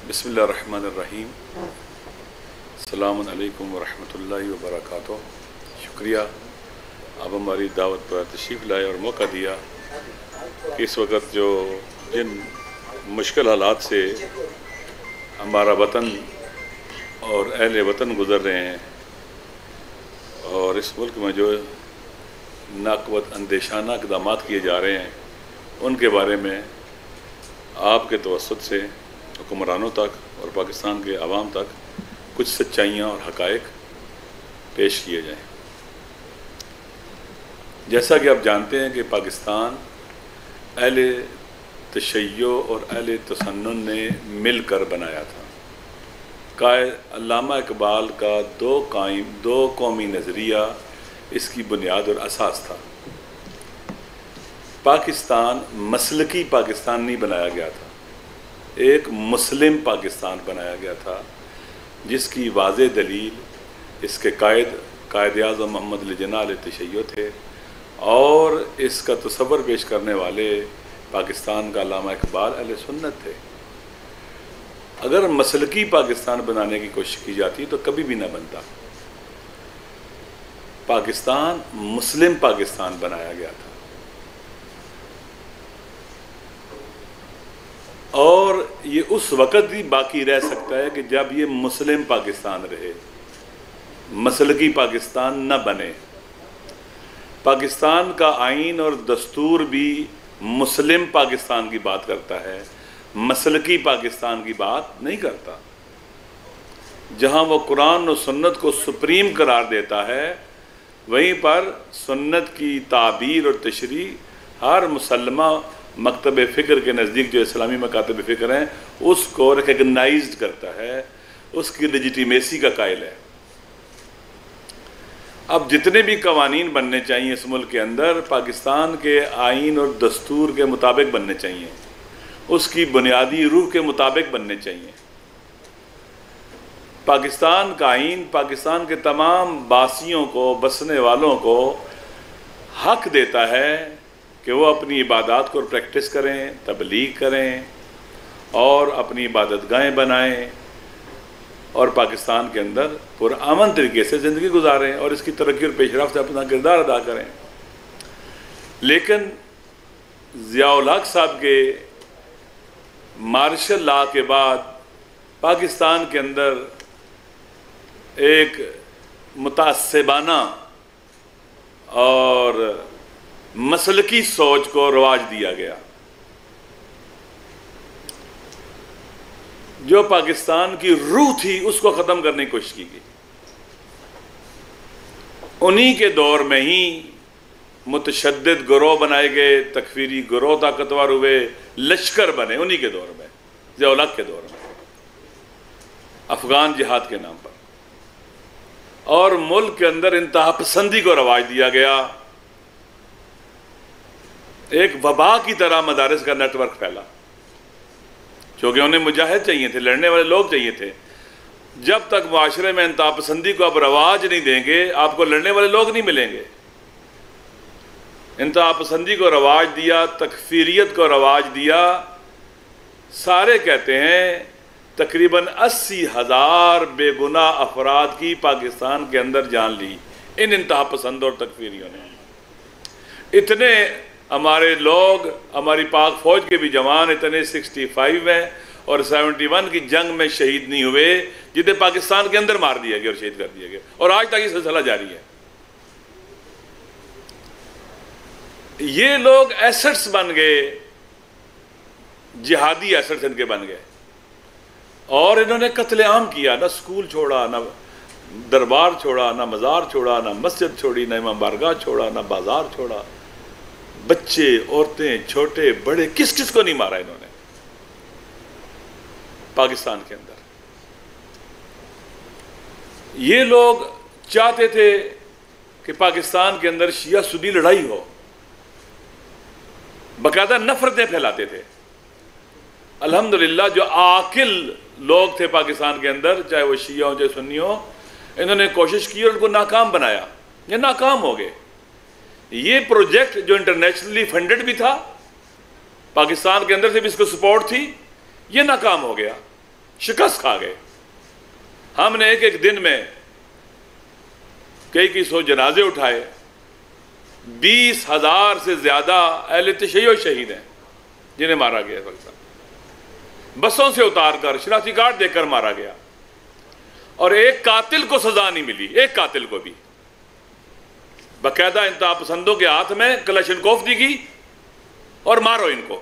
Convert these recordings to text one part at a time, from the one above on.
بسم اللہ الرحمن الرحیم۔ السلام علیکم ورحمۃ اللہ وبرکاتہ۔ شکریہ آپ ہماری دعوت پر تشریف لائے اور موقع دیا کہ اس وقت جو جن مشکل حالات سے ہمارا وطن اور اہل وطن گزر رہے ہیں اور اس ملک میں جو ناقوت اندیشانہ اقدامات کیے جا رہے ہیں ان کے بارے میں آپ کے توسط سے حکمرانوں تک اور پاکستان کے عوام تک کچھ سچائیاں اور حقائق پیش کیے جائیں۔ جیسا کہ آپ جانتے ہیں کہ پاکستان اہل تشیع اور اہل تسنن نے مل کر بنایا تھا۔ علامہ اقبال کا دو قومی نظریہ اس کی بنیاد اور اساس تھا۔ پاکستان مسلکی پاکستان نہیں بنایا گیا تھا، ایک مسلم پاکستان بنایا گیا تھا، جس کی واضح دلیل اس کے قائد اعظم محمد علی جناح علیہ تشیع تھے اور اس کا تصور پیش کرنے والے پاکستان کا علامہ اقبال اہل سنت تھے۔ اگر مسلکی پاکستان بنانے کی کوشش کی جاتی تو کبھی بھی نہ بنتا۔ پاکستان مسلم پاکستان بنایا گیا تھا اور یہ اس وقت ہی باقی رہ سکتا ہے کہ جب یہ مسلم پاکستان رہے، مسلکی پاکستان نہ بنے۔ پاکستان کا آئین اور دستور بھی مسلم پاکستان کی بات کرتا ہے، مسلکی پاکستان کی بات نہیں کرتا۔ جہاں وہ قرآن و سنت کو سپریم قرار دیتا ہے، وہیں پر سنت کی تعبیر اور تشریح ہر مسلمہ مکتب فکر کے نزدیک جو اسلامی مکاتب فکر ہیں اس کو ریکگنائزڈ کرتا ہے، اس کی لیجیٹیمیسی کا قائل ہے۔ اب جتنے بھی قوانین بننے چاہیے اس ملک کے اندر پاکستان کے آئین اور دستور کے مطابق بننے چاہیے، اس کی بنیادی روح کے مطابق بننے چاہیے۔ پاکستان کا آئین پاکستان کے تمام باسیوں کو، بسنے والوں کو حق دیتا ہے کہ وہ اپنی عبادات کو پریکٹس کریں، تبلیغ کریں اور اپنی عبادت گاہیں بنائیں اور پاکستان کے اندر پرامن طریقے سے زندگی گزاریں اور اس کی ترقی اور پیش رفت سے اپنا کردار ادا کریں۔ لیکن ضیاء الحق صاحب کے مارشل لا کے بعد پاکستان کے اندر ایک متعصبانہ اور مسلکی سوچ کو رواج دیا گیا، جو پاکستان کی روح تھی اس کو ختم کرنے کی کوشش کی گئی۔ انہی کے دور میں ہی متشدد گروہ بنائے گئے، تکفیری گروہ طاقتور ہوئے، لشکر بنے انہی کے دور میں، ضیاء الحق کے دور میں، افغان جہاد کے نام پر، اور ملک کے اندر انتہا پسندی کو رواج دیا گیا۔ ایک وبا کی طرح مدارس کا نیٹ ورک پھیلا، چونکہ انہیں مجاہد چاہیے تھے، لڑنے والے لوگ چاہیے تھے۔ جب تک معاشرے میں انتہا پسندی کو آپ رواج نہیں دیں گے آپ کو لڑنے والے لوگ نہیں ملیں گے۔ انتہا پسندی کو رواج دیا، تکفیریت کو رواج دیا۔ سارے کہتے ہیں تقریباً 80,000 بے گناہ افراد کی پاکستان کے اندر جان لی ان انتہا پسند اور تکفیریوں نے۔ اتنے ہمارے لوگ، ہماری پاک فوج کے بھی جوان اتنے 65 ہیں اور 71 کی جنگ میں شہید نہیں ہوئے جنہیں پاکستان کے اندر مار دیا گیا اور شہید کر دیا گیا، اور آج تک یہ سلسلہ جاری ہے۔ یہ لوگ ایسٹس بن گئے، جہادی ایسٹس ان کے بن گئے، اور انہوں نے قتل عام کیا، نہ سکول چھوڑا، نہ دربار چھوڑا، نہ مزار چھوڑا، نہ مسجد چھوڑی، نہ امام بارگاہ چھوڑا، نہ بازار چھوڑا۔ بچے، عورتیں، چھوٹے بڑے، کس کو نہیں مارا انہوں نے پاکستان کے اندر۔ یہ لوگ چاہتے تھے کہ پاکستان کے اندر شیعہ سنی لڑائی ہو، باقاعدہ نفرتیں پھیلاتے تھے۔ الحمدللہ جو عاقل لوگ تھے پاکستان کے اندر، چاہے وہ شیعہ ہوں چاہے سنی ہوں، انہوں نے کوشش کی اور ان کو ناکام بنایا، یہ ناکام ہو گئے۔ یہ پروجیکٹ جو انٹرنیشنلی فنڈڈ بھی تھا، پاکستان کے اندر سے بھی اس کو سپورٹ تھی، یہ ناکام ہو گیا۔ شکست کھا گئے. ہم نے ایک دن میں کئی سو جنازے اٹھائے. 20,000 سے زیادہ اہل تشیع شہید ہیں جنہیں مارا گیا. بسوں سے اتار کر شناختی کارڈ دے کر مارا گیا. اور ایک قاتل کو سزا نہیں ملی، ایک قاتل کو بھی. باقاعدہ انتہا پسندوں کے ہاتھ میں کلاشنکوف دی گئی اور مارو ان کو،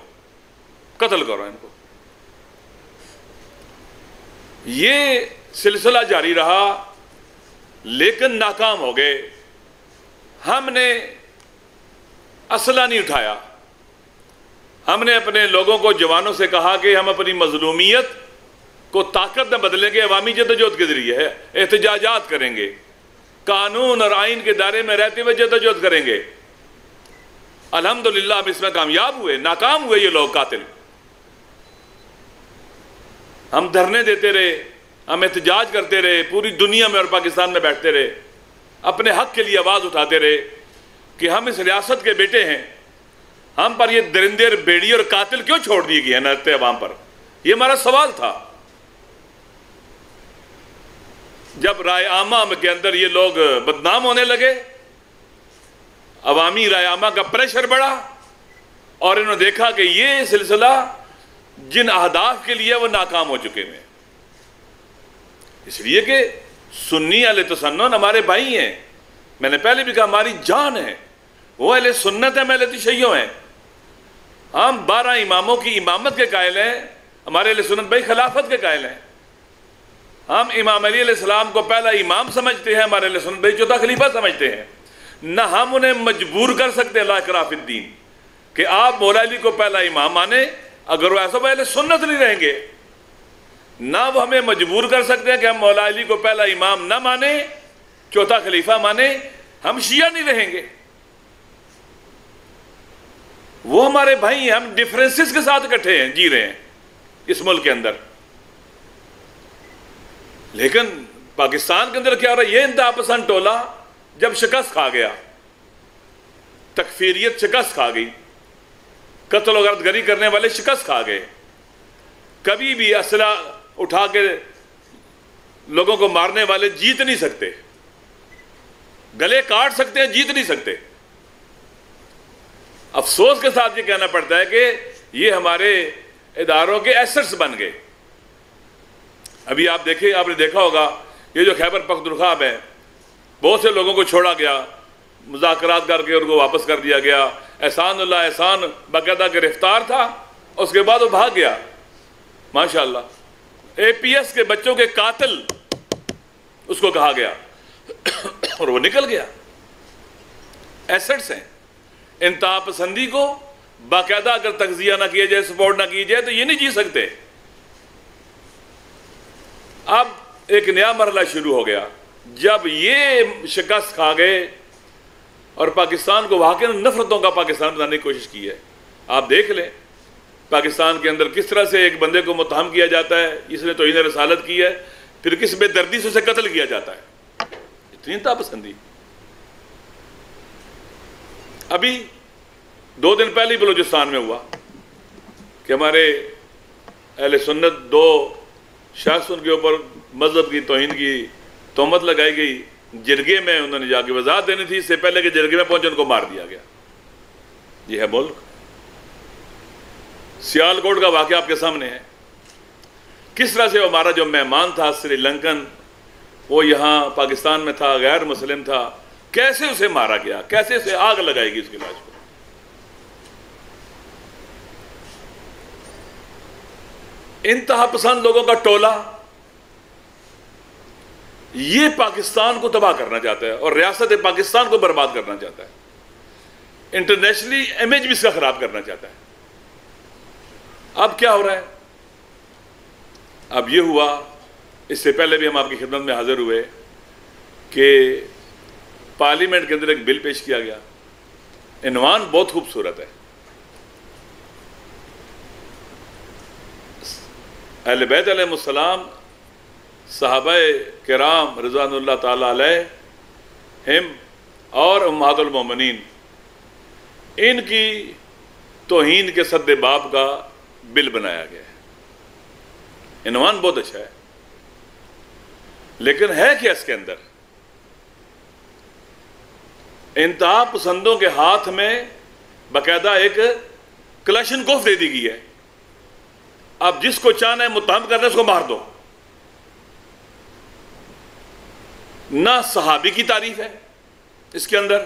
قتل کرو ان کو. یہ سلسلہ جاری رہا لیکن ناکام ہو گئے. ہم نے اسلحہ نہیں اٹھایا. ہم نے اپنے لوگوں کو، جوانوں سے کہا کہ ہم اپنی مظلومیت کو طاقت میں بدلیں گے، عوامی جدوجہد کے ذریعے ہے، احتجاجات کریں گے، قانون اور آئین کے دائرے میں رہتے ہوئے جدوجہد کریں گے. الحمدللہ ہم اس میں کامیاب ہوئے. ناکام ہوئے یہ لوگ قاتل. ہم دھرنے دیتے رہے، ہم احتجاج کرتے رہے، پوری دنیا میں اور پاکستان میں بیٹھتے رہے، اپنے حق کے لیے آواز اٹھاتے رہے کہ ہم اس ریاست کے بیٹے ہیں. ہم پر یہ درندے اور بیڑی اور قاتل کیوں چھوڑ دیے گئے ہیں نرتے عوام پر؟ یہ ہمارا سوال تھا. جب رائے عامہ کے اندر یہ لوگ بدنام ہونے لگے، عوامی رائے عامہ کا پریشر بڑھا اور انہوں نے دیکھا کہ یہ سلسلہ جن اہداف کے لیے وہ ناکام ہو چکے ہیں. اس لیے کہ سنی اہل تسنن ہمارے بھائی ہیں. میں نے پہلے بھی کہا ہماری جان ہے. وہ اہل سنت ہیں، اہل تشیع ہیں. ہم 12 اماموں کی امامت کے قائل ہیں. ہمارے اہل سنت بھائی خلافت کے قائل ہیں. ہم امام علی علیہ السلام کو پہلا امام سمجھتے ہیں. ہمارے اہل سنت بھائی چوتھا خلیفہ سمجھتے ہیں. نہ ہم انہیں مجبور کر سکتے لا اکراہ فی الدین کہ آپ مولا علی کو پہلا امام مانیں. اگر وہ ایسا اہل سنت نہیں رہیں گے، نہ وہ ہمیں مجبور کر سکتے ہیں کہ ہم مولا علی کو پہلا امام نہ مانیں، چوتھا خلیفہ مانیں. ہم شیعہ نہیں رہیں گے. وہ ہمارے بھائی ہیں. ہم ڈیفرنسز کے ساتھ اکٹھے ہیں، جی رہے ہیں اس ملک کے اندر. لیکن پاکستان کے اندر کیا ہو رہا ہے؟ یہ انتہا پسند ٹولہ جب شکست کھا گیا، تکفیریت شکست کھا گئی، قتل و غارت گری کرنے والے شکست کھا گئے. کبھی بھی اسلحہ اٹھا کے لوگوں کو مارنے والے جیت نہیں سکتے. گلے کاٹ سکتے ہیں، جیت نہیں سکتے. افسوس کے ساتھ یہ کہنا پڑتا ہے کہ یہ ہمارے اداروں کے ایسٹس بن گئے. ابھی آپ دیکھیں، آپ نے دیکھا ہوگا یہ جو خیبر پختونخوا ہے، بہت سے لوگوں کو چھوڑا گیا، مذاکرات کر کے ان کو واپس کر دیا گیا. احسان اللہ احسان باقاعدہ گرفتار تھا، اس کے بعد وہ بھاگ گیا. ماشاءاللہ اے پی ایس کے بچوں کے قاتل اس کو کہا گیا اور وہ نکل گیا. ایسٹس ہیں. انتہا پسندی کو باقاعدہ اگر تغذیہ نہ کیا جائے، سپورٹ نہ کی جائے تو یہ نہیں جی سکتے. اب ایک نیا مرحلہ شروع ہو گیا جب یہ شکست کھا گئے اور پاکستان کو واقعی نفرتوں کا پاکستان بنانے کی کوشش کی ہے. آپ دیکھ لیں پاکستان کے اندر کس طرح سے ایک بندے کو متہم کیا جاتا ہے، اس نے توہین رسالت کی ہے، پھر کس بے دردی سے اسے قتل کیا جاتا ہے. اتنی انتہا پسندی. ابھی 2 دن پہلے بلوچستان میں ہوا کہ ہمارے اہل سنت 2 شخص ان کے اوپر مذہب کی توہین کی تہمت لگائی گئی. جرگے میں انہوں نے جا کے وضاحت دینی تھی، اس سے پہلے کہ جرگے میں پہنچے ان کو مار دیا گیا. یہ ہے ملک. سیالکوٹ کا واقعہ آپ کے سامنے ہے. کس طرح سے ہمارا جو مہمان تھا سری لنکن، وہ یہاں پاکستان میں تھا، غیر مسلم تھا، کیسے اسے مارا گیا، کیسے اسے آگ لگائی گئی اس کی لاش کو. انتہا پسند لوگوں کا ٹولہ یہ پاکستان کو تباہ کرنا چاہتا ہے اور ریاست پاکستان کو برباد کرنا چاہتا ہے. انٹرنیشنلی امیج بھی اس کا خراب کرنا چاہتا ہے. اب کیا ہو رہا ہے؟ اب یہ ہوا، اس سے پہلے بھی ہم آپ کی خدمت میں حاضر ہوئے کہ پارلیمنٹ کے اندر ایک بل پیش کیا گیا. عنوان بہت خوبصورت ہے، اہل بیت علیہ السلام، صحابہ کرام رضوان اللہ تعالیٰ علیہم اور امہات المومنین، ان کی توہین کے سد باب کا بل بنایا گیا ہے. عنوان بہت اچھا ہے، لیکن ہے کیا اس کے اندر؟ انتہا پسندوں کے ہاتھ میں باقاعدہ ایک کلاشنکوف دے دی گئی ہے، اب جس کو چاہنا ہے متہم کرنا ہے اس کو مار دو۔ نہ صحابی کی تعریف ہے اس کے اندر،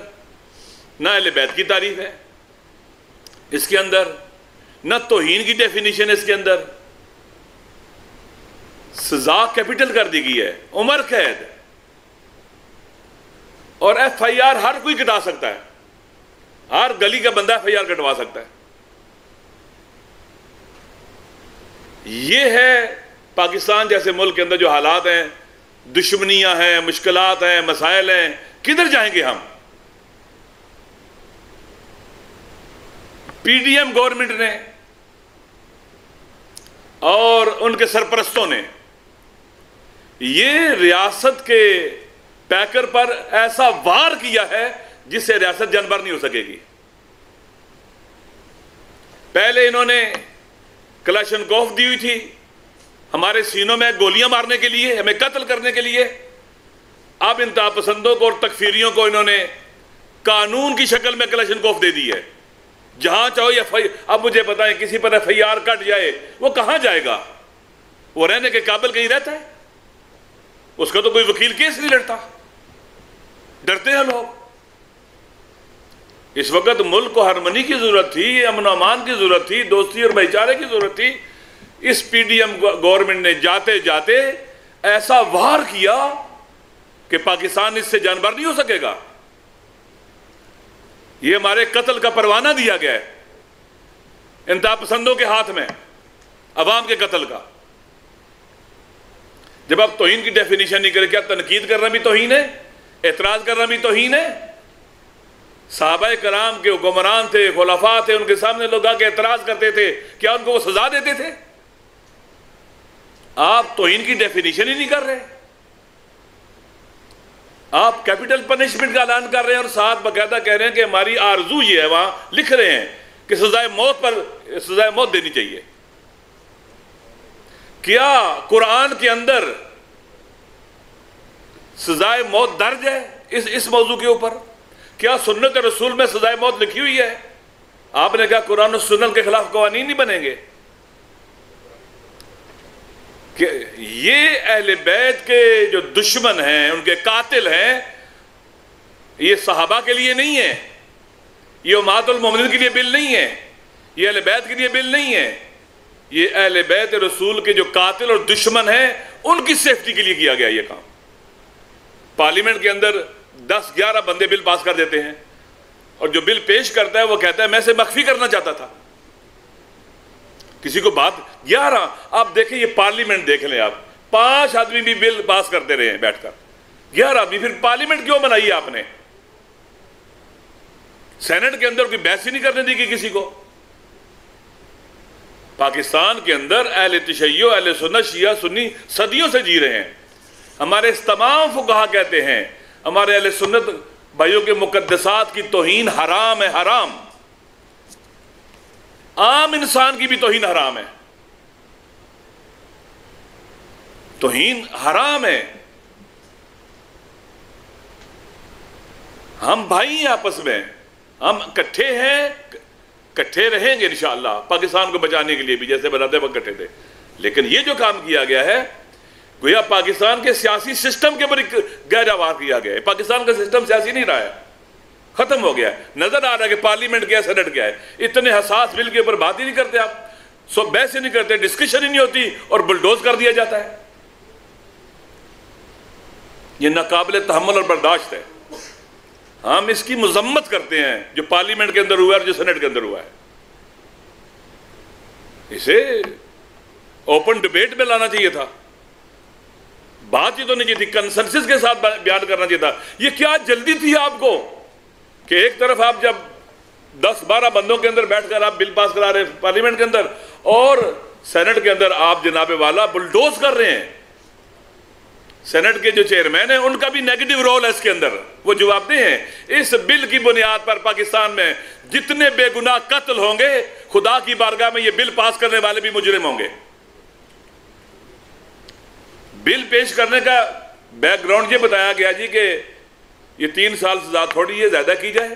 نہ اہل بیت کی تعریف ہے اس کے اندر، نہ توہین کی ڈیفینیشن اس کے اندر۔ سزا کیپٹل کر دی گئی ہے، عمر قید، اور ایف آئی آر ہر کوئی کٹا سکتا ہے، ہر گلی کا بندہ ایف آئی آر کٹوا سکتا ہے۔ یہ ہے پاکستان جیسے ملک کے اندر جو حالات ہیں، دشمنیاں ہیں، مشکلات ہیں، مسائل ہیں، کدھر جائیں گے ہم؟ پی ڈی ایم گورنمنٹ نے اور ان کے سرپرستوں نے یہ ریاست کے پیکر پر ایسا وار کیا ہے جس سے ریاست جنبر نہیں ہو سکے گی۔ پہلے انہوں نے کلاشنکوف دی ہوئی تھی ہمارے سینوں میں گولیاں مارنے کے لیے، ہمیں قتل کرنے کے لیے، اب انتہا پسندوں کو اور تکفیریوں کو انہوں نے قانون کی شکل میں کلاشنکوف دے دی ہے۔ جہاں چاہو یا اب مجھے بتائیں کسی پر ایف آئی آر کٹ جائے وہ کہاں جائے گا؟ وہ رہنے کے قابل کہیں رہتا ہے؟ اس کا تو کوئی وکیل کیس نہیں لڑتا، ڈرتے ہیں لوگ۔ اس وقت ملک کو ہارمنی کی ضرورت تھی، امن و امان کی ضرورت تھی، دوستی اور بھائی چارے کی ضرورت تھی۔ اس پی ڈی ایم گورنمنٹ نے جاتے جاتے ایسا وار کیا کہ پاکستان اس سے جانبر نہیں ہو سکے گا۔ یہ ہمارے قتل کا پروانہ دیا گیا ہے انتہا پسندوں کے ہاتھ میں، عوام کے قتل کا۔ جب آپ توہین کی ڈیفینیشن نہیں کریں، کیا تنقید کرنا بھی توہین ہے؟ اعتراض کرنا بھی توہین ہے؟ صحابہ کرام کے حکمران تھے، خلفاء تھے، ان کے سامنے لوگ آ کے اعتراض کرتے تھے، کیا ان کو وہ سزا دیتے تھے؟ آپ توہین کی ڈیفینیشن ہی نہیں کر رہے، آپ کیپٹل پنشمنٹ کا اعلان کر رہے ہیں، اور ساتھ باقاعدہ کہہ رہے ہیں کہ ہماری آرزو یہ ہے، وہاں لکھ رہے ہیں کہ سزائے موت دینی چاہیے۔ کیا قرآن کے اندر سزائے موت درج ہے اس موضوع کے اوپر؟ کیا سنت رسول میں سزائے موت لکھی ہوئی ہے؟ آپ نے کہا قرآن و سنت کے خلاف قوانین نہیں بنیں گے۔ کہ یہ اہل بیت کے جو دشمن ہیں، ان کے قاتل ہیں، یہ صحابہ کے لیے نہیں ہے، یہ امہات المومنین کے لیے بل نہیں ہے، یہ اہل بیت کے لیے بل نہیں ہے، یہ اہل بیت رسول کے جو قاتل اور دشمن ہیں ان کی سیفٹی کے لیے کیا گیا یہ کام۔ پارلیمنٹ کے اندر 10-11 بندے بل پاس کر دیتے ہیں، اور جو بل پیش کرتا ہے وہ کہتا ہے میں اسے مخفی کرنا چاہتا تھا۔ کسی کو بات 11، آپ دیکھیں یہ پارلیمنٹ دیکھ لیں، آپ 5 آدمی بھی بل پاس کرتے رہے ہیں بیٹھ کر، 11 آدمی، پھر پارلیمنٹ کیوں بنائی آپ نے؟ سینٹ کے اندر کوئی بحث ہی نہیں کرنے دی گئی کسی کو۔ پاکستان کے اندر اہل تشیع، اہل سنت، شیعہ سنی صدیوں سے جی رہے ہیں۔ ہمارے اس تمام فقہا کہتے ہیں ہمارے اہل سنت بھائیوں کے مقدسات کی توہین حرام ہے، حرام۔ عام انسان کی بھی توہین حرام ہے، توہین حرام ہے۔ ہم بھائی ہیں آپس میں، ہم کٹھے ہیں، کٹھے رہیں گے انشاءاللہ پاکستان کو بچانے کے لیے بھی، جیسے بتاتے وقت کٹھے تھے۔ لیکن یہ جو کام کیا گیا ہے گویا پاکستان کے سیاسی سسٹم کے اوپر گہرا وار کیا گیا ہے۔ پاکستان کا سسٹم سیاسی نہیں رہا ہے، ختم ہو گیا ہے۔ نظر آ رہا ہے کہ پارلیمنٹ کیا، سینٹ کیا ہے۔ اتنے حساس بل کے اوپر بات ہی نہیں کرتے آپ، بحث ہی نہیں کرتے، ڈسکشن ہی نہیں ہوتی، اور بلڈوز کر دیا جاتا ہے۔ یہ ناقابل تحمل اور برداشت ہے۔ ہم اس کی مذمت کرتے ہیں جو پارلیمنٹ کے اندر ہوا ہے اور جو سینٹ کے اندر ہوا ہے۔ اسے اوپن ڈیبیٹ میں لانا چاہیے تھا، بات چیت ہونی چاہیے تھی، کنسنسس کے ساتھ بیان کرنا چاہیے تھا۔ یہ کیا جلدی تھی آپ کو کہ ایک طرف آپ جب 10-12 بندوں کے اندر بیٹھ کر آپ بل پاس کرا رہے ہیں پارلیمنٹ کے اندر، اور سینٹ کے اندر آپ جناب والا بلڈوز کر رہے ہیں۔ سینٹ کے جو چیئرمین ہیں ان کا بھی نیگیٹو رول ہے اس کے اندر، وہ جواب دہ ہیں۔ اس بل کی بنیاد پر پاکستان میں جتنے بے گناہ قتل ہوں گے، خدا کی بارگاہ میں یہ بل پاس کرنے والے بھی مجرم ہوں گے۔ بل پیش کرنے کا بیک گراؤنڈ یہ بتایا گیا جی کہ یہ 3 سال سزا تھوڑی ہے، زیادہ کی جائے،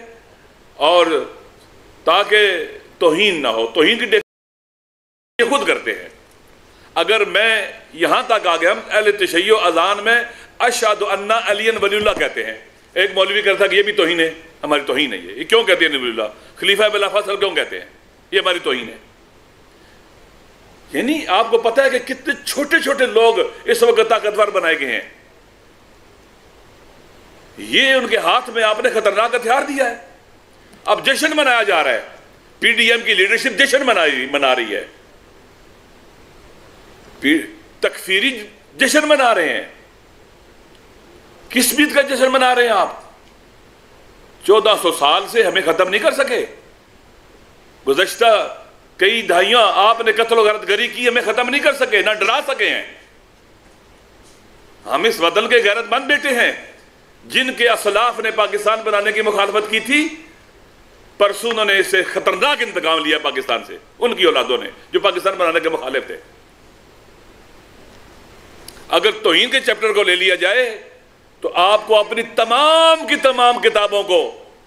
اور تاکہ توہین نہ ہو۔ توہین کی یہ خود کرتے ہیں۔ اگر میں یہاں تک آگے، ہم اہل تشیع اذان میں اشہد ان علی ولی اللہ کہتے ہیں، ایک مولوی کہتا کہ یہ بھی توہین ہے، ہماری توہین ہے۔ یہ کیوں کہتے ہیں ولی اللہ؟ خلیفہ بلا فصل کیوں کہتے ہیں؟ یہ ہماری توہین ہے۔ یعنی آپ کو پتہ ہے کہ کتنے چھوٹے چھوٹے لوگ اس وقت طاقتور بنائے گئے ہیں۔ یہ ان کے ہاتھ میں آپ نے خطرناک ہتھیار دیا ہے۔ اب جشن منایا جا رہا ہے، پی ڈی ایم کی لیڈرشپ جشن منا رہی ہے، تکفیری جشن منا رہے ہیں۔ کس بات کا جشن منا رہے ہیں آپ؟ 1400 سال سے ہمیں ختم نہیں کر سکے، گزشتہ کئی دہائیاں آپ نے قتل و غارت گری کی، ہمیں ختم نہیں کر سکے، نہ ڈرا سکے ہیں۔ ہم اس وطن کے غیرت مند بیٹے ہیں جن کے اسلاف نے پاکستان بنانے کی مخالفت کی تھی، پرسوں انہوں نے اس سے خطرناک انتقام لیا پاکستان سے، ان کی اولادوں نے جو پاکستان بنانے کے مخالف تھے۔ اگر توہین کے چیپٹر کو لے لیا جائے تو آپ کو اپنی تمام کی تمام کتابوں کو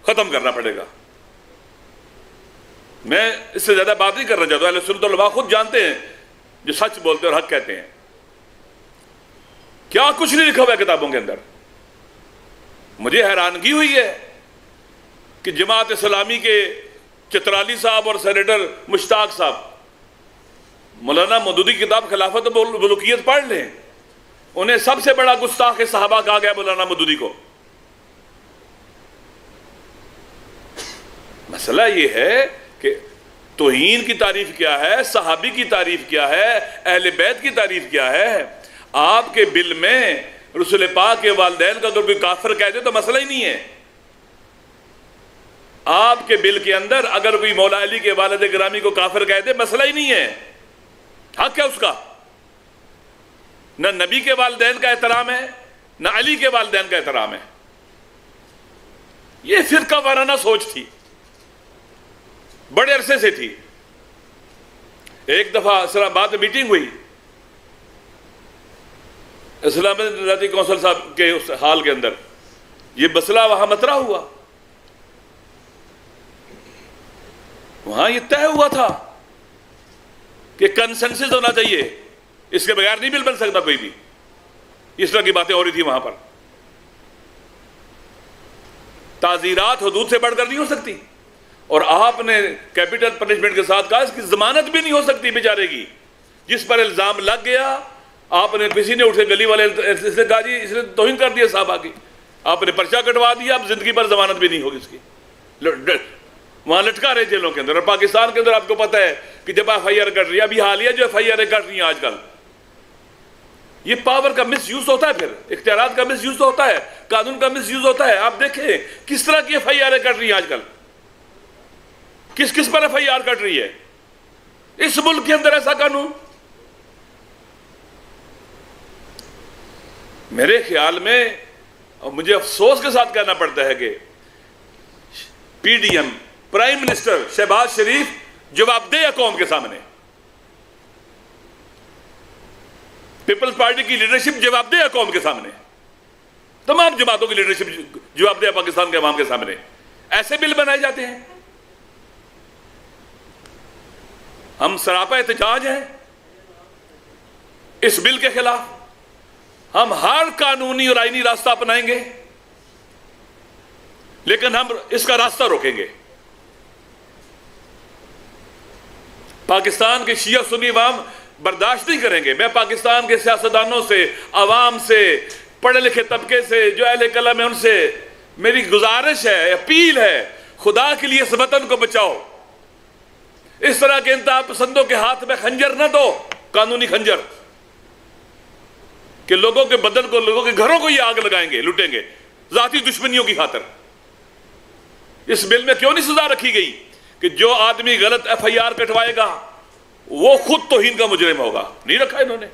ختم کرنا پڑے گا۔ میں اس سے زیادہ بات نہیں کرنا چاہتا، اہل سنت والجماعت خود جانتے ہیں جو سچ بولتے اور حق کہتے ہیں۔ کیا کچھ نہیں لکھا ہوا ہے کتابوں کے اندر۔ مجھے حیرانگی ہوئی ہے کہ جماعت اسلامی کے چترالی صاحب اور سینیٹر مشتاق صاحب مولانا مودودی کی کتاب خلافت و ملوکیت پڑھ لیں، انہیں سب سے بڑا گستاخ صحابہ کہا گیا مولانا مودودی کو۔ مسئلہ یہ ہے کہ توہین کی تعریف کیا ہے، صحابی کی تعریف کیا ہے، اہل بیت کی تعریف کیا ہے۔ آپ کے بل میں رسول پاک کے والدین کا اگر کوئی کافر کہہ دے تو مسئلہ ہی نہیں ہے۔ آپ کے بل کے اندر اگر کوئی مولا علی کے والد گرامی کو کافر کہہ دے مسئلہ ہی نہیں ہے، حق ہے اس کا۔ نہ نبی کے والدین کا احترام ہے، نہ علی کے والدین کا احترام ہے۔ یہ فرقہ وارانہ سوچ تھی، بڑے عرصے سے تھی۔ ایک دفعہ اسلام آباد میں میٹنگ ہوئی، اسلامی نظاتی کونسل صاحب کے اس حال کے اندر، یہ مسئلہ وہاں مطرح ہوا۔ وہاں یہ طے ہوا تھا کہ کنسنسس ہونا چاہیے، اس کے بغیر نہیں بل بن سکتا کوئی بھی۔ اس طرح کی باتیں ہو رہی تھی وہاں پر۔ تعزیرات حدود سے بڑھ کر نہیں ہو سکتی، اور آپ نے کیپٹل پنشمنٹ کے ساتھ کہا اس کی ضمانت بھی نہیں ہو سکتی بیچارے کی۔ جس پر الزام لگ گیا، آپ نے کسی نے اٹھے گلی والے اس نے کہا جی اس نے توہین کر دیا صحابہ کی، آپ نے پرچہ کٹوا دیا، اب زندگی پر ضمانت بھی نہیں ہوگی اس کی۔ وہاں لٹکا رہے جیلوں کے اندر۔ اور پاکستان کے اندر آپ کو پتہ ہے کہ جب ایف آئی آر کٹ رہی ہے، ابھی حالیہ جو ایف آئی آر کٹ رہی ہیں آج کل، یہ پاور کا مس یوز ہوتا ہے، پھر اختیارات کا مس یوز ہوتا ہے، قانون کا مس یوز ہوتا ہے۔ آپ دیکھیں کس طرح کی ایف آئی آر کٹ رہی ہیں آج کل، کس کس پر ایف آئی آر کٹ رہی ہے اس ملک کے اندر ایسا قانون۔ میرے خیال میں، اور مجھے افسوس کے ساتھ کہنا پڑتا ہے، کہ P D M prime minister Shahbaz Sharif جواب دہ قوم کے سامنے، پیپلز پارٹی کی لیڈرشپ جواب دہ قوم کے سامنے، تمام جماعتوں کی لیڈرشپ جواب دہ پاکستان کے عوام کے سامنے۔ ایسے بل بنائے جاتے ہیں۔ ہم سراپا احتجاج ہیں اس بل کے خلاف، ہم ہر قانونی اور آئینی راستہ اپنائیں گے، لیکن ہم اس کا راستہ روکیں گے۔ پاکستان کے شیعہ سنی عوام برداشت نہیں کریں گے۔ میں پاکستان کے سیاستدانوں سے، عوام سے، پڑھے لکھے طبقے سے، جو اہل قلم ہے، ان سے میری گزارش ہے، اپیل ہے، خدا کے لیے اس وطن کو بچاؤ۔ اس طرح کے انتہا پسندوں کے ہاتھ میں خنجر نہ دو، قانونی خنجر، کہ لوگوں کے بدن کو، لوگوں کے گھروں کو یہ آگ لگائیں گے، لوٹیں گے ذاتی دشمنیوں کی خاطر۔ اس بل میں کیوں نہیں سزا رکھی گئی کہ جو آدمی غلط ایف آئی آر کٹوائے گا وہ خود توہین کا مجرم ہوگا؟ نہیں رکھا انہوں نے،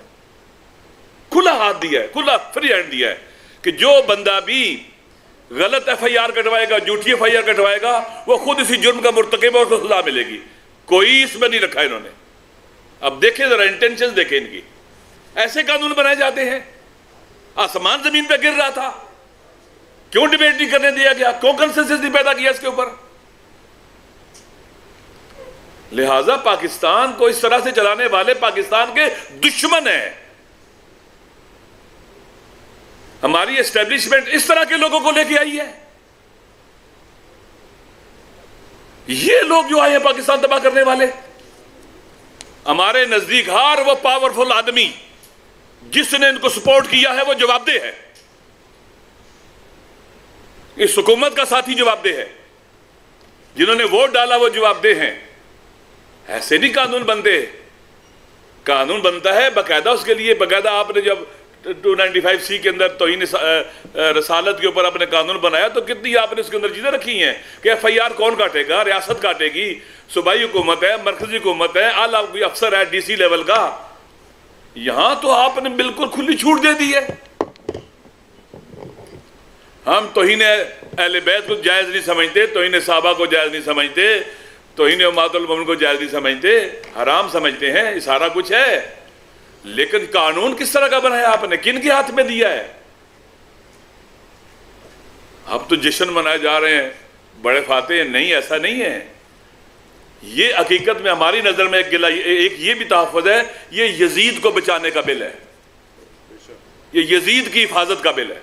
کھلا ہاتھ دیا ہے، کھلا فری ہینڈ دیا ہے کہ جو بندہ بھی غلط ایف آئی آر کٹوائے گا، جھوٹی ایف آئی آر کٹوائے گا، وہ خود اسی جرم کا مرتکب اور سزا ملے گی۔ کوئی اس میں نہیں رکھا انہوں نے۔ اب دیکھیں ذرا انٹینشن دیکھیں ان کی، ایسے قانون بنائے جاتے ہیں۔ آسمان زمین پہ گر رہا تھا، کیوں ڈیبیٹ نہیں کرنے دیا گیا؟ کیوں کنسنسس نہیں پیدا کیا اس کے اوپر؟ لہذا پاکستان کو اس طرح سے چلانے والے پاکستان کے دشمن ہیں۔ ہماری اسٹیبلشمنٹ اس طرح کے لوگوں کو لے کے آئی ہے۔ یہ لوگ جو آئے ہیں پاکستان تباہ کرنے والے، ہمارے نزدیک ہر وہ پاورفل آدمی جس نے ان کو سپورٹ کیا ہے وہ جواب دہ ہے، اس حکومت کا ساتھی جواب دہ ہے، جنہوں نے ووٹ ڈالا وہ جواب دہ ہیں۔ ایسے نہیں قانون بنتے، قانون بنتا ہے باقاعدہ، اس کے لیے باقاعدہ آپ نے جب 295C کے اندر توہین رسالت کے اوپر آپ نے قانون بنایا تو کتنی آپ نے اس کے اندر چیزیں رکھی ہیں کہ FIR کون کاٹے گا؟ ریاست کاٹے گی، صوبائی حکومت ہے، مرکزی حکومت ہے، اعلیٰ کوئی افسر ہے DC لیول کا۔ یہاں تو آپ نے بالکل کھلی چھوٹ دے دی ہے۔ ہم توہین اہل بیت کو جائز نہیں سمجھتے، توہین صحابہ کو جائز نہیں سمجھتے، توہین امہات المومنین کو جائز نہیں سمجھتے، حرام سمجھتے ہیں، یہ سارا کچھ ہے۔ لیکن قانون کس طرح کا بنایا آپ نے؟ کن کے ہاتھ میں دیا ہے؟ اب تو جشن منائے جا رہے ہیں، بڑے فاتح ہیں، نہیں، ایسا نہیں ہے۔ یہ حقیقت میں ہماری نظر میں ایک یہ بھی تحفظ ہے، یہ یزید کو بچانے کا بل ہے، یہ یزید کی حفاظت کا بل ہے۔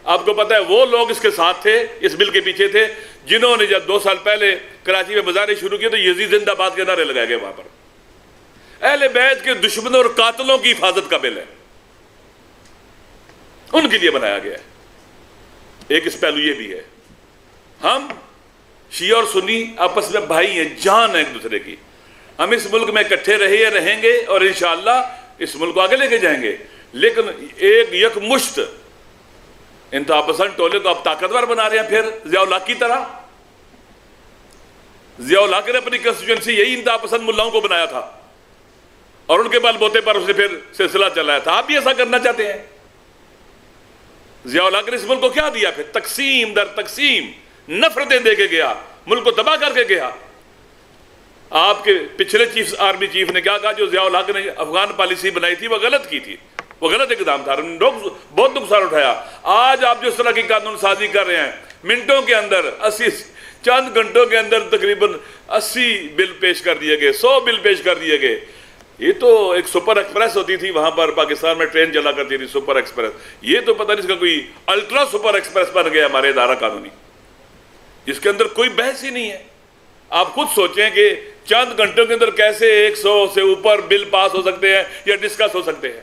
آپ کو پتہ ہے وہ لوگ اس کے ساتھ تھے، اس بل کے پیچھے تھے، جنہوں نے جب 2 سال پہلے کراچی میں مظاہرے شروع کیے تو یزید زندہ باد کے نعرے لگائے گئے وہاں پر۔ اہل بیت کے دشمنوں اور قاتلوں کی حفاظت کا بل ہے، ان کے لیے بنایا گیا ہے۔ ایک اس پہلو یہ بھی ہے، ہم شیعہ اور سنی آپس میں بھائی ہیں، جان ہیں ایک دوسرے کی۔ ہم اس ملک میں اکٹھے رہیں گے اور انشاءاللہ اس ملک کو آگے لے کے جائیں گے، لیکن ایک یکمشت انتہا پسند ٹولے کو آپ طاقتور بنا رہے ہیں، پھر ضیاء الحق کی طرح۔ ضیاء الحق نے اپنی کنسٹیچوئنسی یہی انتہا پسند ملاؤں کو بنایا تھا، اور ان کے بال بوتے پر اس نے پھر سلسلہ چلایا تھا۔ آپ بھی ایسا کرنا چاہتے ہیں؟ ضیاء الحق نے اس ملک کو کیا دیا؟ پھر تقسیم در تقسیم نفرتیں دے کے گیا، ملک کو تباہ کر کے گیا۔ آپ کے پچھلے آرمی چیف نے کیا کہا؟ جو ضیاء الحق نے افغان پالیسی بنائی تھی وہ غلط کی تھی، وہ غلط اقدام تھا، بہت نقصان اٹھایا۔ آج آپ جو اس طرح کی قانون سازی کر رہے ہیں، منٹوں کے اندر چند گھنٹوں کے اندر تقریباً 80 بل پیش کر دیے گئے، 100 بل پیش کر دیے گئے۔ یہ تو ایک سپر ایکسپریس ہوتی تھی وہاں پر، پاکستان میں ٹرین چلا کرتی تھی سپر ایکسپریس، یہ تو پتہ نہیں اس کا کوئی الٹرا سپر ایکسپریس بن گیا ہمارے ادارہ قانونی، جس کے اندر کوئی بحث ہی نہیں ہے۔ آپ خود سوچیں کہ چند گھنٹوں کے اندر کیسے 100 سے اوپر بل پاس ہو سکتے ہیں یا ڈسکس ہو سکتے ہیں۔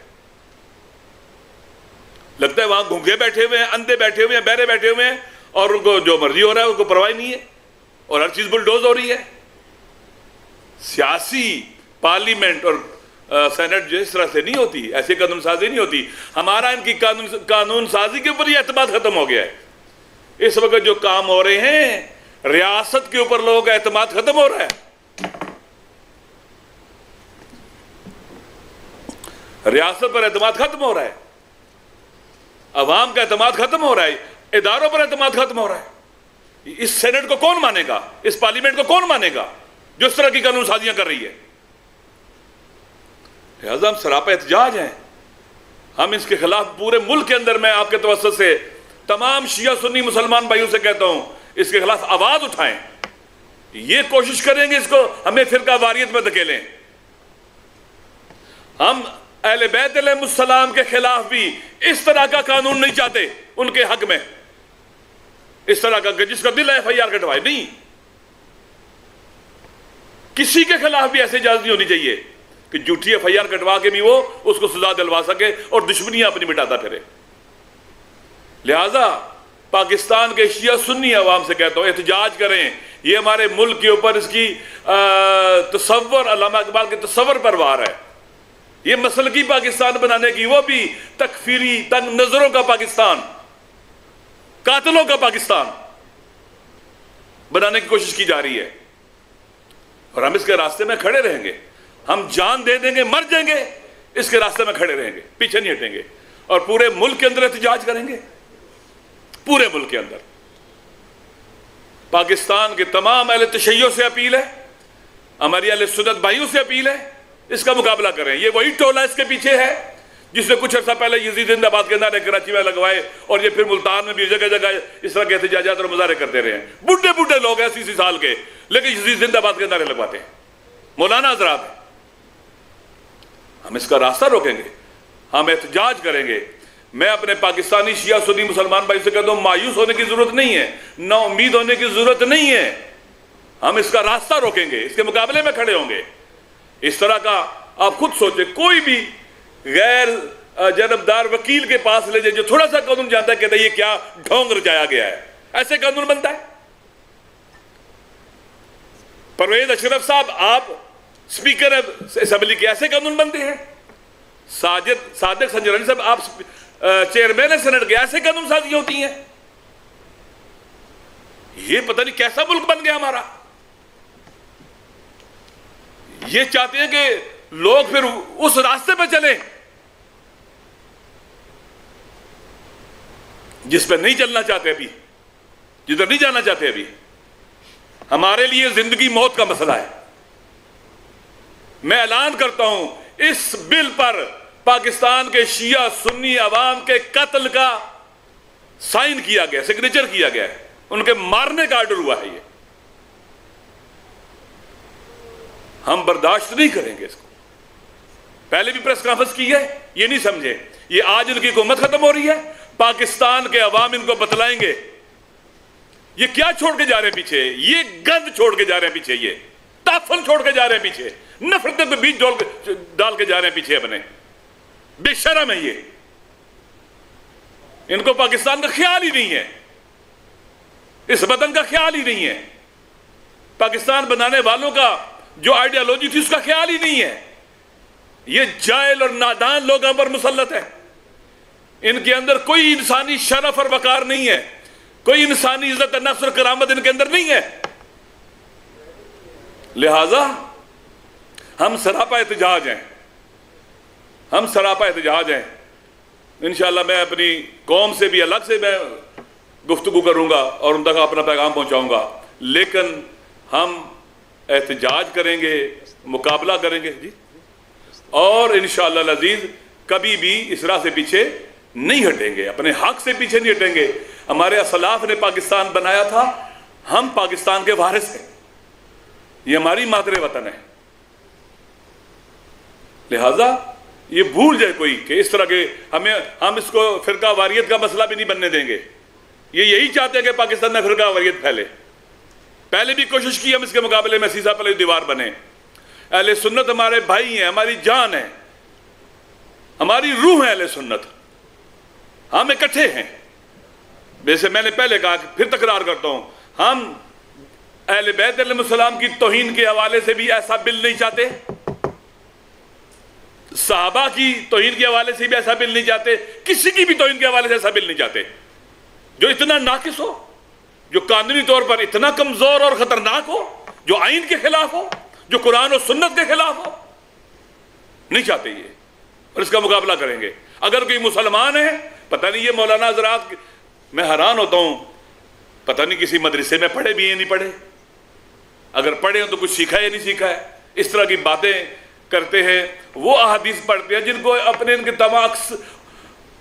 لگتا ہے وہاں گھونگے بیٹھے ہوئے ہیں، اندھے بیٹھے ہوئے ہیں، بہرے بیٹھے ہوئے ہیں، اور ان کو جو مرضی ہو رہا ہے ان کو پرواہ نہیں ہے، اور ہر چیز بلڈوز ہو رہی ہے۔ سیاسی پارلیمنٹ اور سینٹ جو اس طرح سے نہیں ہوتی، ایسی قانون سازی نہیں ہوتی۔ ہمارا ان کی قانون سازی کے اوپر یہ اعتماد ختم ہو گیا ہے۔ اس وقت جو کام ہو رہے ہیں، ریاست کے اوپر لوگوں کا اعتماد ختم ہو رہا ہے، ریاست پر اعتماد ختم ہو رہا ہے، عوام کا اعتماد ختم ہو رہا ہے، اداروں پر اعتماد ختم ہو رہا ہے۔ اس سینٹ کو کون مانے گا؟ اس پارلیمنٹ کو کون مانے گا جو اس طرح کی قانون سازیاں کر رہی ہے؟ لہذا ہم سراپا احتجاج ہیں، ہم اس کے خلاف پورے ملک کے اندر، میں آپ کے توسط سے تمام شیعہ سنی مسلمان بھائیوں سے کہتا ہوں، اس کے خلاف آواز اٹھائیں، یہ کوشش کریں گے اس کو ہمیں فرقہ واریت میں دھکیلیں۔ ہم اہل بیت علیہ السلام کے خلاف بھی اس طرح کا قانون نہیں چاہتے ان کے حق میں، اس طرح کا کہ جس کا دل ہے FIR کٹوائے، نہیں، کسی کے خلاف بھی ایسے اجازت نہیں ہونی چاہیے کہ جھوٹی FIR کٹوا کے بھی وہ اس کو سزا دلوا سکے اور دشمنیاں اپنی مٹاتا پھرے۔ لہذا پاکستان کے شیعہ سنی عوام سے کہتا ہوں، احتجاج کریں، یہ ہمارے ملک کے اوپر اس کی تصور، علامہ اقبال کے تصور پر وار ہے۔ یہ مسلکی پاکستان بنانے کی، وہ بھی تکفیری تنگ نظروں کا پاکستان، قاتلوں کا پاکستان بنانے کی کوشش کی جا رہی ہے، اور ہم اس کے راستے میں کھڑے رہیں گے، ہم جان دے دیں گے، مر جائیں گے، اس کے راستے میں کھڑے رہیں گے، پیچھے نہیں ہٹیں گے، اور پورے ملک کے اندر احتجاج کریں گے، پورے ملک کے اندر۔ پاکستان کے تمام اہل تشیع سے اپیل ہے، ہماری اہل سنت بھائیوں سے اپیل ہے، اس کا مقابلہ کریں۔ یہ وہی ٹولہ اس کے پیچھے ہے جس نے کچھ عرصہ پہلے یزید زندہ باد کے نعرے کراچی میں لگوائے اور یہ پھر ملتان میں بھی جگہ جگہ اس طرح کے احتجاجات اور مظاہرے کرتے رہے ہیں. بڈھے بڈھے لوگ ہیں 80 سال کے, لیکن یزید زندہ باد کے نعرے لگواتے ہیں. مولانا حضرات, ہم اس کا راستہ روکیں گے, ہم احتجاج کریں گے. میں اپنے پاکستانی شیعہ سنی مسلمان بھائی سے کہتا ہوں, مایوس ہونے کی ضرورت نہیں ہے, نا امید ہونے کی ضرورت نہیں ہے. ہم اس کا راستہ روکیں گے, اس کے مقابلے میں کھڑے ہوں گے. اس طرح کا آپ خود سوچیں, کوئی بھی غیر جانبدار وکیل کے پاس لے جائے جو تھوڑا سا قانون جانتا ہے, کہتا ہے یہ کیا ڈھونگ رچایا گیا ہے. ایسے قانون بنتا ہے؟ پرویز اشرف صاحب, آپ سپیکر اسمبلی کے, ایسے قانون بنتے ہیں؟ صادق سنجرانی صاحب, آپ چیئرمین سینٹ کے, ایسے قانون سازی ہوتی ہیں؟ یہ پتہ نہیں کیسا ملک بن گیا ہمارا. یہ چاہتے ہیں کہ لوگ پھر اس راستے پہ چلیں جس پہ نہیں چلنا چاہتے, ابھی جدھر نہیں جانا چاہتے. ابھی ہمارے لیے زندگی موت کا مسئلہ ہے. میں اعلان کرتا ہوں, اس بل پر پاکستان کے شیعہ سنی عوام کے قتل کا سائن کیا گیا, سگنیچر کیا گیا ہے, ان کے مارنے کا آرڈر ہوا ہے. یہ ہم برداشت نہیں کریں گے اس کو. پہلے بھی پریس کانفرنس کی ہے, یہ نہیں سمجھے یہ آج ان کی حکومت ختم ہو رہی ہے. پاکستان کے عوام ان کو بتلائیں گے یہ کیا چھوڑ کے جا رہے ہیں پیچھے. یہ گند چھوڑ کے جا رہے ہیں پیچھے, یہ تعفن چھوڑ کے جا رہے ہیں پیچھے, نفرتیں پہ بیج ڈال کے جا رہے ہیں پیچھے اپنے. بے شرم ہے یہ. ان کو پاکستان کا خیال ہی نہیں ہے, اس وطن کا خیال ہی نہیں ہے, پاکستان بنانے والوں کا جو آئیڈیالوجی تھی اس کا خیال ہی نہیں ہے. یہ جاہل اور نادان لوگوں پر مسلط ہے. ان کے اندر کوئی انسانی شرف اور وقار نہیں ہے, کوئی انسانی عزت نفس اور کرامت ان کے اندر نہیں ہے. لہذا ہم سراپا احتجاج ہیں, ہم سراپا احتجاج ہیں. انشاءاللہ میں اپنی قوم سے بھی الگ سے میں گفتگو کروں گا اور ان تک اپنا پیغام پہنچاؤں گا, لیکن ہم احتجاج کریں گے, مقابلہ کریں گے جی, اور انشاءاللہ العزیز کبھی بھی اس راہ سے پیچھے نہیں ہٹیں گے, اپنے حق سے پیچھے نہیں ہٹیں گے. ہمارے اسلاف نے پاکستان بنایا تھا, ہم پاکستان کے وارث ہیں, یہ ہماری مادر وطن ہے. لہذا یہ بھول جائے کوئی کہ اس طرح کے ہم اس کو فرقہ واریت کا مسئلہ بھی نہیں بننے دیں گے. یہ یہی چاہتے ہیں کہ پاکستان میں فرقہ واریت پھیلے. پہلے بھی کوشش کی, ہم اس کے مقابلے میں سیسا پلے دیوار بنے. اہل سنت ہمارے بھائی ہیں, ہماری جان ہے, ہماری روح ہے اہل سنت, ہم اکٹھے ہیں. جیسے میں نے پہلے کہا, پھر تکرار کرتا ہوں, ہم اہل بیت علیہ السلام کی توہین کے حوالے سے بھی ایسا بل نہیں چاہتے, صحابہ کی توہین کے حوالے سے بھی ایسا بل نہیں چاہتے, کسی کی بھی توہین کے حوالے سے ایسا بل نہیں چاہتے جو اتنا ناقص ہو, جو قانونی طور پر اتنا کمزور اور خطرناک ہو, جو آئین کے خلاف ہو, جو قرآن و سنت کے خلاف ہو. نہیں چاہتے یہ, اور اس کا مقابلہ کریں گے. اگر کوئی مسلمان ہے, پتہ نہیں یہ مولانا حضرات, میں حیران ہوتا ہوں, پتہ نہیں کسی مدرسے میں پڑھے بھی ہیں نہیں پڑھے, اگر پڑھے ہیں تو کچھ سیکھا ہے یا نہیں سیکھا ہے. اس طرح کی باتیں کرتے ہیں. وہ احادیث پڑھتے ہیں جن کو اپنے ان کے تماکس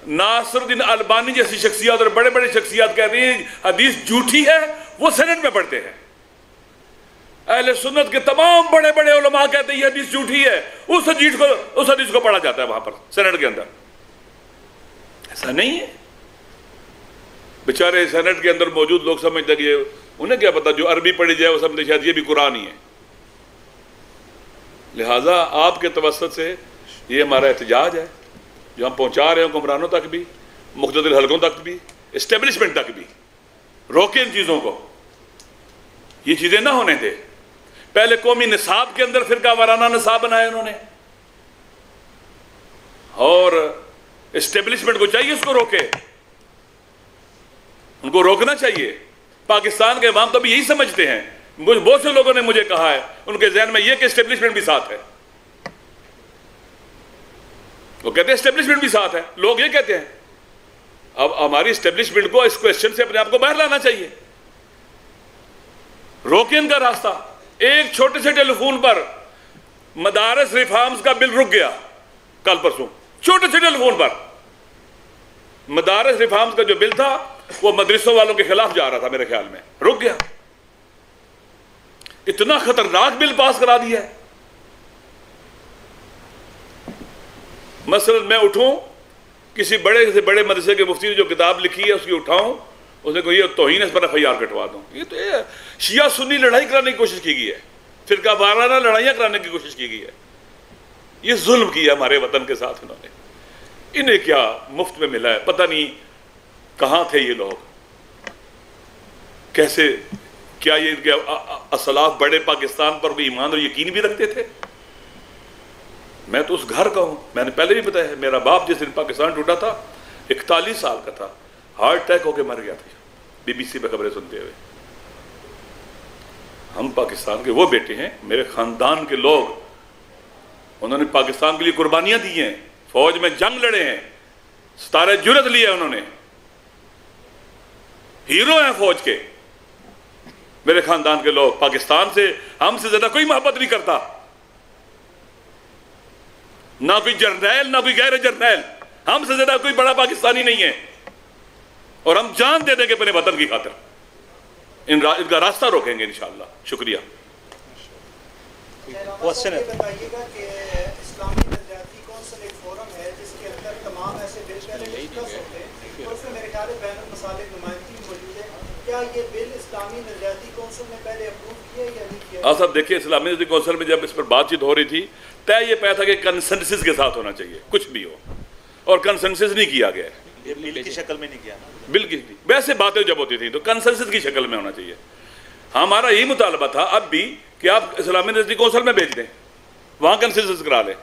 ناصر الدین البانی جیسی شخصیات اور بڑے بڑے شخصیات کہتے ہیں حدیث جھوٹی ہے, وہ سند میں پڑھتے ہیں. اہل سنت کے تمام بڑے بڑے علماء کہتے ہیں یہ حدیث جھوٹی ہے, اس حدیث کو پڑھا جاتا ہے وہاں پر سند کے اندر. ایسا نہیں ہے. بیچارے سینٹ کے اندر موجود لوگ سمجھتے کہ انہیں کیا پتا, جو عربی پڑھی جائے وہ سمجھتے شاید یہ بھی قرآن ہی ہے. لہٰذا آپ کے توسط سے یہ ہمارا احتجاج ہے جو ہم پہنچا رہے ہیں حکمرانوں تک بھی, مقتدر حلقوں تک بھی, اسٹیبلشمنٹ تک بھی. روکیں ان چیزوں کو, یہ چیزیں نہ ہونے دے. پہلے قومی نصاب کے اندر فرقہ وارانہ نصاب بنایا انہوں نے, اور اسٹیبلشمنٹ کو چاہیے اس کو روکے, ان کو روکنا چاہیے. پاکستان کے عوام تو بھی یہی سمجھتے ہیں, بہت سے لوگوں نے مجھے کہا ہے, ان کے ذہن میں یہ کہ اسٹیبلشمنٹ بھی ساتھ ہے. وہ کہتے ہیں اسٹیبلشمنٹ بھی ساتھ ہے, لوگ یہ کہتے ہیں. اب ہماری اسٹیبلشمنٹ کو اس کوسچن سے اپنے آپ کو باہر لانا چاہیے. روکیں ان کا راستہ. ایک چھوٹے سے ٹیلی فون پر مدارس ریفارمز کا بل رک گیا کل پرسوں, چھوٹے سے ٹیلی فون پر. مدارس ریفارمز کا جو بل تھا وہ مدرسوں والوں کے خلاف جا رہا تھا، میرے خیال میں رک گیا. اتنا خطرناک بل پاس کرا دیا ہے. مثلا میں اٹھوں کسی بڑے سے بڑے مدرسے کے مفتی نے جو کتاب لکھی ہے اس کی اٹھاؤں، اس نے کہا یہ توہین ہے، اس پر FIR کٹوا دوں. یہ تو شیعہ سنی لڑائی کرانے کی کوشش کی گئی ہے، فرقہ وارانہ لڑائیاں کرانے کی کوشش کی گئی ہے. یہ ظلم کیا ہمارے وطن کے ساتھ انہوں نے. انہیں کیا مفت میں ملا ہے؟ پتہ نہیں کہاں تھے یہ لوگ، کیسے، کیا یہ ان کے اسلاف بڑے پاکستان پر کوئی ایمان اور یقین بھی رکھتے تھے؟ میں تو اس گھر کا ہوں، میں نے پہلے بھی بتایا ہے، میرا باپ جس دن پاکستان ٹوٹا تھا 41 سال کا تھا، ہارٹ اٹیک ہو کے مر گیا تھا، BBC پہ خبریں سنتے ہوئے. ہم پاکستان کے وہ بیٹے ہیں، میرے خاندان کے لوگ، انہوں نے پاکستان کے لیے قربانیاں دی ہیں، فوج میں جنگ لڑے ہیں، ستارہ جرت لیے انہوں نے، ہیرو ہیں فوج کے. میرے خاندان کے لوگ پاکستان سے ہم سے زیادہ کوئی محبت نہیں کرتا، نہ کوئی جرنیل نہ کوئی غیر جرنیل، ہم سے زیادہ کوئی بڑا پاکستانی نہیں ہے. اور ہم جان دے دیں گے اپنے وطن کی خاطر. ان کا راستہ روکیں گے انشاءاللہ. شکریہ. بتائیے گا کہ اسلامی نظریاتی کونسل ایک فورم ہے جس کے اندر تمام ایسے بل پہلے ڈسکس ہوتے ہیں اور اس میں میرے خیال ہے بین المسالک نمائندگی موجود ہے. کیا یہ بل اسلامی نظریاتی کونسل نے پہلے اپروو کیا یا نہیں کیا؟ ہاں صاحب دیکھیے، اسلامی نظریاتی کونسل میں جب اس پر بات چیت ہو رہی تھی، طے یہ پایا تھا کہ کنسنسس کے ساتھ ہونا چاہیے، کچھ بھی ہو، اور کنسنسس نہیں کیا گیا. بل کی شکل میں نہیں کیا، بل کی ویسے باتیں جب ہوتی تھیں تو کنسنسس کی شکل میں ہونا چاہیے. ہمارا یہی مطالبہ تھا اب بھی کہ آپ اسلامی نظریاتی کونسل میں بھیج دیں، وہاں کنسنسس کرا لیں،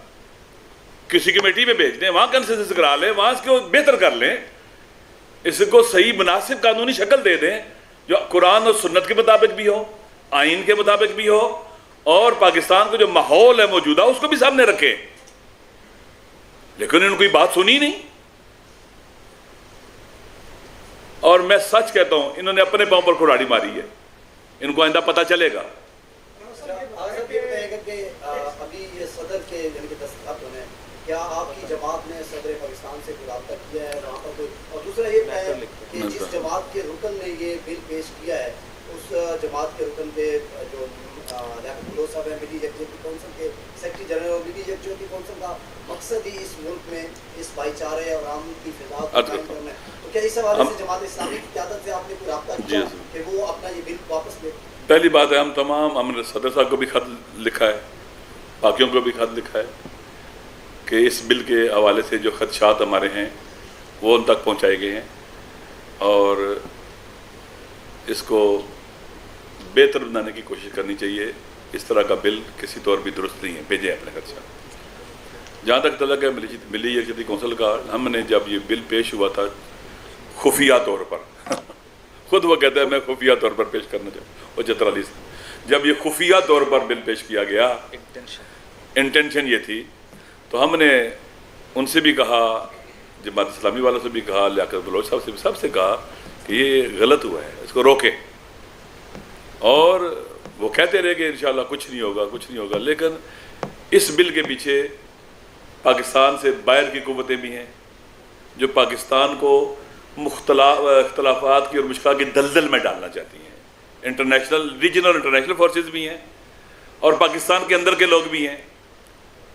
کسی کمیٹی میں بھیج دیں، وہاں کنسنسس کرا لیں، وہاں اس کو بہتر کر لیں، اس کو صحیح مناسب قانونی شکل دے دیں جو قرآن اور سنت کے مطابق بھی ہو، آئین کے مطابق بھی ہو، اور پاکستان کو جو ماحول ہے موجودہ اس کو بھی سامنے رکھے. لیکن انہوں نے کوئی بات سنی نہیں. اور میں سچ کہتا ہوں انہوں نے اپنے پاؤں پر کھراڑی ماری ہے. ان کو آئندہ پتہ چلے گا. ابھی یہ صدر کے دستخط ہونے، کیا آپ کی جماعت نے صدر پاکستان سے رابطہ کیا ہے وہاں پر کوئی؟ اور دوسرا یہ ہے کہ جس جماعت کے رکن نے یہ بل پیش کیا ہے اس جماعت کے رکن پہ جو لیاقت صاحب ہیں، ملی یکجہتی کونسل کے سیکرٹری جنرل، اور ملی یکجہتی کونسل کا مقصد ہی اس ملک میں اس بھائی چارے اور عوام کی فضا کو قائم کرنا ہے. تو کیا اس حوالے سے جماعت اسلامی کی قیادت سے آپ نے کوئی رابطہ کیا کہ وہ اپنا یہ بل واپس لے؟ پہلی بات ہے ہم نے صدر صاحب کو بھی خط لکھا ہے، باقیوں کو بھی خط لکھا ہے کہ اس بل کے حوالے سے جو خدشات ہمارے ہیں وہ ان تک پہنچائے گئے ہیں، اور اس کو بہتر بنانے کی کوشش کرنی چاہیے. اس طرح کا بل کسی طور بھی درست نہیں ہے، بھیجیں اپنے خدشات. جہاں تک تعلق ہے ملی یکجہتی کونسل کا، ہم نے جب یہ بل پیش ہوا تھا خفیہ طور پر خود وہ کہتا ہے میں خفیہ طور پر پیش کرنا چاہوں، اور چترالی سے جب یہ خفیہ طور پر بل پیش کیا گیا، انٹینشن یہ تھی، تو ہم نے ان سے بھی کہا، جماعت اسلامی والوں سے بھی کہا، لیاقت بلوچ صاحب سے بھی، سب سے کہا کہ یہ غلط ہوا ہے، اس کو روکیں. اور وہ کہتے رہے کہ انشاءاللہ کچھ نہیں ہوگا کچھ نہیں ہوگا. لیکن اس بل کے پیچھے پاکستان سے باہر کی قوتیں بھی ہیں جو پاکستان کو اختلافات کی اور مشکلات کی دلدل میں ڈالنا چاہتی ہیں. انٹرنیشنل ریجنل اور انٹرنیشنل فورسز بھی ہیں اور پاکستان کے اندر کے لوگ بھی ہیں.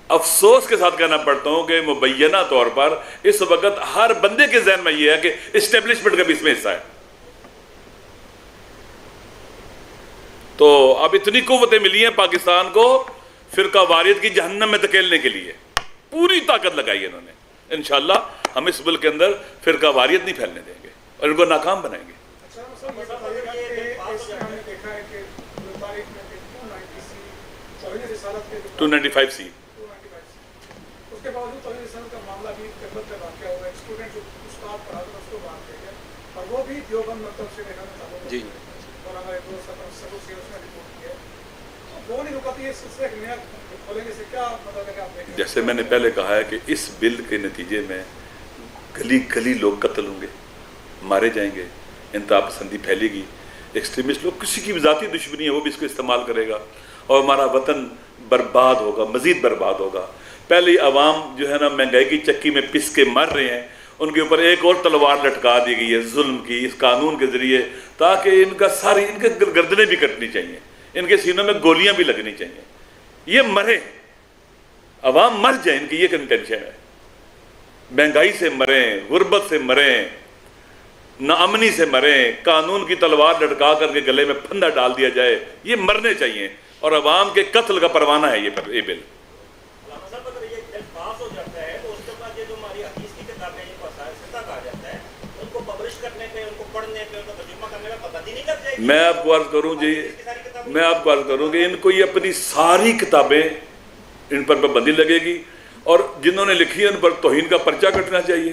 افسوس کے ساتھ کہنا پڑتا ہوں کہ مبینہ طور پر اس وقت ہر بندے کے ذہن میں یہ ہے کہ اسٹیبلشمنٹ کا بھی اس میں حصہ ہے. تو اب اتنی قوتیں ملی ہیں پاکستان کو فرقہ واریت کی جہنم میں دھکیلنے کے لیے، پوری طاقت لگائی انہوں نے. انشاءاللہ ہم اس ملک کے اندر فرقہ واریت نہیں پھیلنے دیں گے اور ان کو ناکام بنائیں گے. 295C اس کے باوجود توحید رسالت کا معاملہ بھی قبت کا واقعہ ہوا ہے. ایک اسٹوڈنٹ جو استاد پڑھا تھا اس کو بات کیا گیا اور وہ بھی دیوبند مکتب سے میرا تعلق جی اور ہمارے دوست سبوں سے اس نے رپورٹ کیا. وہ نہیں رکا تو یہ سلسلہ ایک نیا کھولنے سے کیا مطلب ہے کہ آپ دیکھیں؟ جیسے میں نے پہلے کہا ہے کہ اس بل کے نتیجے میں گلی گلی لوگ قتل ہوں گے، مارے جائیں گے، انتہا پسندی پھیلے گی، ایکسٹریمسٹ لوگ، کسی کی بھی ذاتی دشمنی ہے وہ بھی اس کو استعمال کرے گا اور ہمارا وطن برباد ہوگا، مزید برباد ہوگا. پہلے ہی عوام جو ہے نا مہنگائی کی چکی میں پس کے مر رہے ہیں، ان کے اوپر ایک اور تلوار لٹکا دی گئی ہے ظلم کی اس قانون کے ذریعے، تاکہ ان کے گردنیں بھی کٹنی چاہیے، ان کے سینوں میں گولیاں بھی لگنی چاہیے، یہ مرے، عوام مر جائے، ان کی یہ کنٹینشن ہے، مہنگائی سے مریں، غربت سے مریں، ناامنی سے مریں، قانون کی تلوار لٹکا کر کے گلے میں پھندا ڈال دیا جائے، یہ مرنے چاہیے، اور عوام کے قتل کا پروانہ ہے یہ بل۔ میں آپ کو عرض کروں کہ ان کو یہ اپنی ساری کتابیں ان پر پابندی لگے گی، اور جنہوں نے لکھی ان پر توہین کا پرچہ کٹنا چاہیے،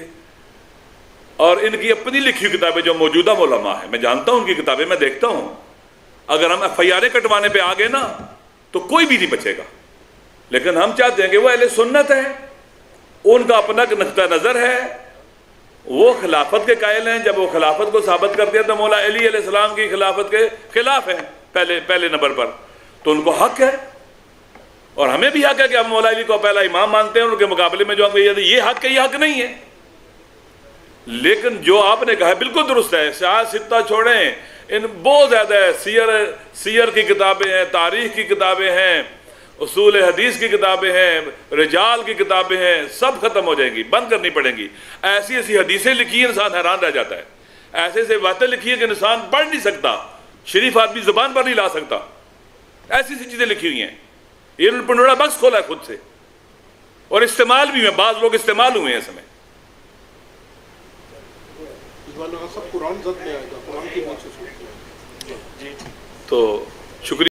اور ان کی اپنی لکھی کتابیں جو موجودہ علماء ہیں، میں جانتا ہوں ان کی کتابیں، میں دیکھتا ہوں، اگر ہم ایف آئی آریں کٹوانے پہ آ گئے نا تو کوئی بھی نہیں بچے گا، لیکن ہم چاہتے ہیں کہ وہ اہل سنت ہے، ان کا اپنا نقطہ نظر ہے، وہ خلافت کے قائل ہیں، جب وہ خلافت کو ثابت کرتے ہیں تو مولا علی علیہ السلام کی خلافت کے خلاف ہیں پہلے نمبر پر، تو ان کو حق ہے، اور ہمیں بھی حق ہے کہ ہم مولا علی کو پہلا امام مانتے ہیں، ان کے مقابلے میں جو ہم کہتے ہیں یہ حق ہے، یہ حق نہیں ہے۔ لیکن جو آپ نے کہا بالکل درست ہے، سیاست ستہ چھوڑیں، ان بہت زیادہ ہے، سیر کی کتابیں ہیں، تاریخ کی کتابیں ہیں، اصول حدیث کی کتابیں ہیں، رجال کی کتابیں ہیں، سب ختم ہو جائیں گی، بند کرنی پڑیں گی۔ ایسی ایسی حدیثیں لکھی ہیں انسان حیران رہ جاتا ہے، ایسے ایسے باتیں لکھی ہیں کہ انسان پڑھ نہیں سکتا، شریف آدمی زبان پر نہیں لا سکتا، ایسی ایسی چیزیں لکھی ہوئی ہیں، یہ پنڈورا بکس کھولا ہے خود سے، اور استعمال بھی ہیں، بعض لوگ استعمال ہوئے ہیں اس میں۔ سب قرآن زد میں آئے گا، قرآن کی بات سے تو شکریہ۔